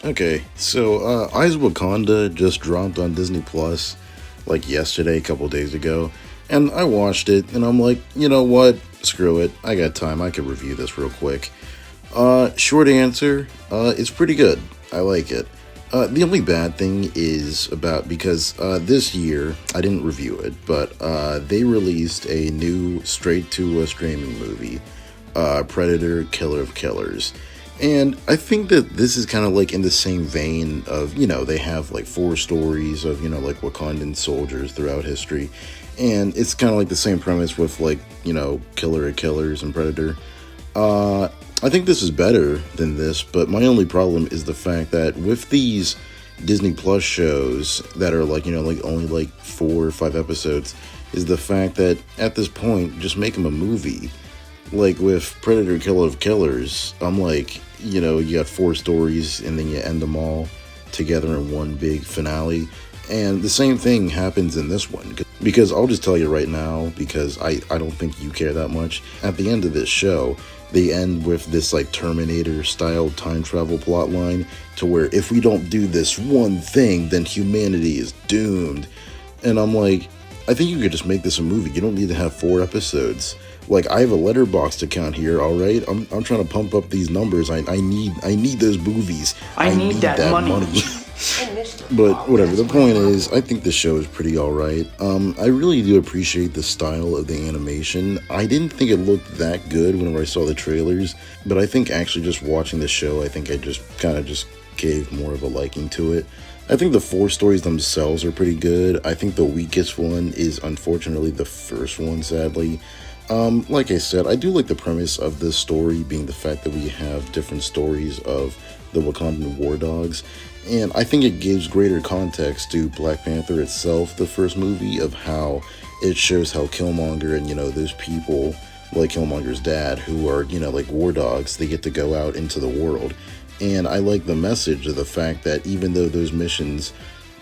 Okay, so Eyes of Wakanda just dropped on Disney Plus like yesterday, a couple days ago, and I watched it, and I'm like, you know what? Screw it. I got time. I could review this real quick. Short answer, it's pretty good. I like it. The only bad thing is about because this year I didn't review it, but they released a new straight to a streaming movie, Predator: Killer of Killers. And I think that this is kind of like in the same vein of, they have like four stories of, like Wakandan soldiers throughout history. And it's kind of like the same premise with like, Killer of Killers and Predator. I think this is better than this, but my only problem is the fact that with these Disney Plus shows that are like, like only like 4 or 5 episodes, is the fact that at this point, just make them a movie. Like with Predator Killer of Killers, I'm like, you got four stories and then you end them all together in one big finale. And the same thing happens in this one. Because I'll just tell you right now, because I don't think you care that much. At the end of this show, they end with this like Terminator style time travel plot line to where if we don't do this one thing, then humanity is doomed. And I'm like, I think you could just make this a movie. You don't need to have 4 episodes. Like, I have a Letterboxd account here, all right? I'm trying to pump up these numbers. I need those movies. I need that money. But whatever. The point is, I think the show is pretty all right. I really do appreciate the style of the animation. I didn't think it looked that good whenever I saw the trailers, but I think actually just watching the show, I think I just kind of just gave more of a liking to it. I think the four stories themselves are pretty good. I think the weakest one is unfortunately the first one, sadly. Like I said, I do like the premise of this story being the fact that we have different stories of the Wakandan war dogs. And I think it gives greater context to Black Panther itself, the first movie, of how it shows how Killmonger and, those people like Killmonger's dad who are, like war dogs, they get to go out into the world. And I like the message of the fact that even though those missions,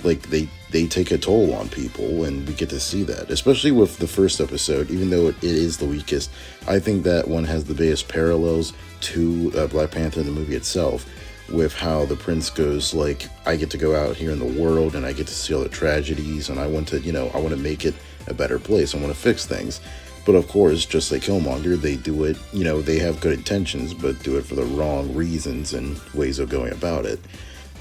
like they take a toll on people, and we get to see that, especially with the first episode. Even though it is the weakest, I think that one has the biggest parallels to Black Panther in the movie itself, with how the prince goes like, I get to go out here in the world and I get to see all the tragedies, and I want to I want to make it a better place. I want to fix things. But of course, just like Killmonger, they do it, they have good intentions, but do it for the wrong reasons and ways of going about it.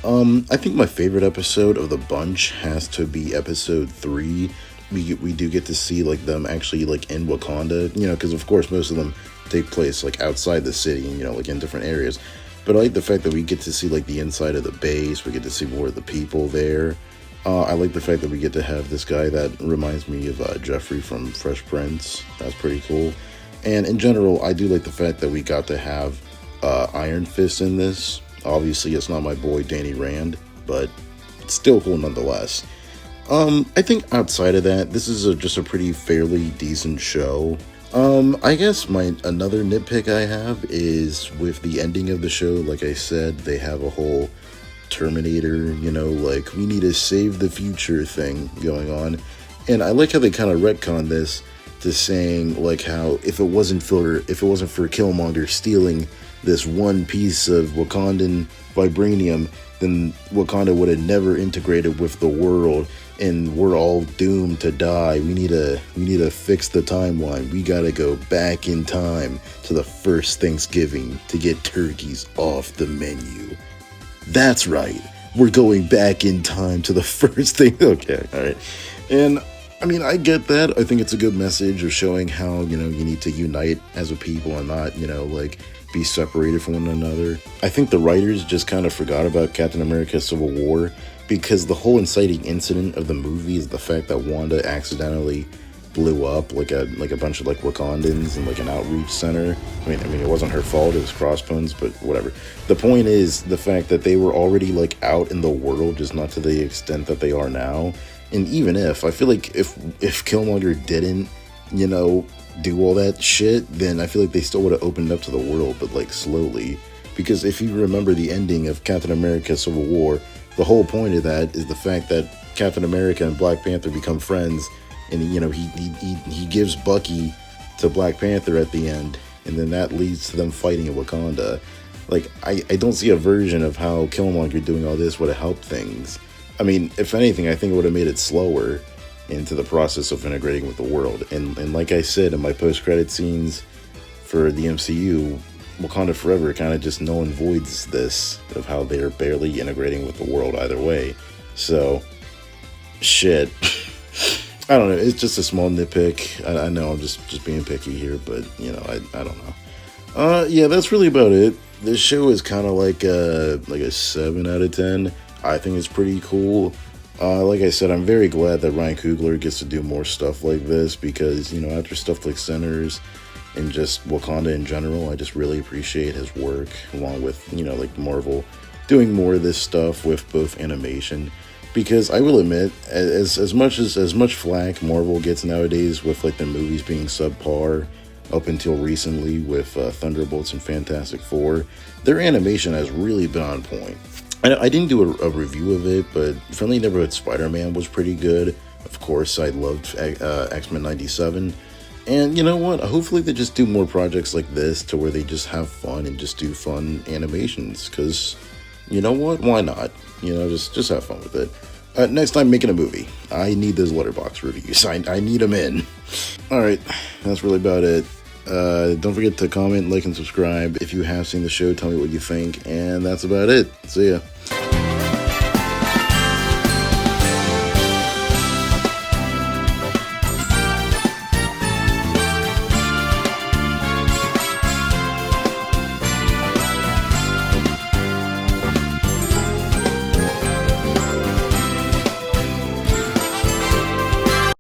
I think my favorite episode of the bunch has to be episode 3. We do get to see like them actually like in Wakanda, because of course most of them take place like outside the city, like in different areas. But I like the fact that we get to see like the inside of the base. We get to see more of the people there. I like the fact that we get to have this guy that reminds me of Jeffrey from Fresh Prince. That's pretty cool. And in general, I do like the fact that we got to have Iron Fist in this. Obviously, it's not my boy Danny Rand, but it's still cool nonetheless. I think outside of that, this is just a pretty fairly decent show. I guess another nitpick I have is with the ending of the show. Like I said, they have a whole Terminator, like we need to save the future thing going on. And I like how they kind of retcon this to saying like how if it wasn't for Killmonger stealing this one piece of Wakandan vibranium, then Wakanda would have never integrated with the world, and we're all doomed to die. We need to fix the timeline. We gotta go back in time to the first Thanksgiving to get turkeys off the menu. That's right. We're going back in time to the first thing. Okay, all right. And I mean, I get that. I think it's a good message of showing how, you need to unite as a people and not, like be separated from one another. I think the writers just kind of forgot about Captain America Civil War, because the whole inciting incident of the movie is the fact that Wanda accidentally blew up like a bunch of like Wakandans in like an outreach center. I mean it wasn't her fault, it was Crossbones, but whatever. The point is the fact that they were already like out in the world, just not to the extent that they are now. And even if I feel like if Killmonger didn't, do all that shit, then I feel like they still would have opened up to the world, but like slowly. Because if you remember the ending of Captain America Civil War, the whole point of that is the fact that Captain America and Black Panther become friends, and he gives Bucky to Black Panther at the end, and then that leads to them fighting in Wakanda. Like, I don't see a version of how Killmonger doing all this would have helped things. I mean, if anything, I think it would have made it slower into the process of integrating with the world. And like I said in my post-credit scenes for the MCU, Wakanda Forever kind of just null and voids this of how they're barely integrating with the world either way. So, shit. I don't know. It's just a small nitpick. I know I'm just being picky here, but, you know, I don't know. Yeah, that's really about it. This show is kind of like a 7 out of 10. I think it's pretty cool. Like I said, I'm very glad that Ryan Coogler gets to do more stuff like this because, you know, after stuff like Sinners and just Wakanda in general, I just really appreciate his work, along with, you know, like Marvel doing more of this stuff with both animation. Because I will admit, as much flack Marvel gets nowadays with like their movies being subpar, up until recently with Thunderbolts and Fantastic Four, their animation has really been on point. I didn't do a review of it, but Friendly Neighborhood Spider-Man was pretty good. Of course, I loved X-Men 97. And you know what? Hopefully they just do more projects like this to where they just have fun and just do fun animations. Because, you know what? Why not? You know, just have fun with it. Next time making a movie, I need those letterbox reviews. I need them in. Alright, that's really about it. Don't forget to comment, like, and subscribe. If you have seen the show, tell me what you think. And that's about it. See ya.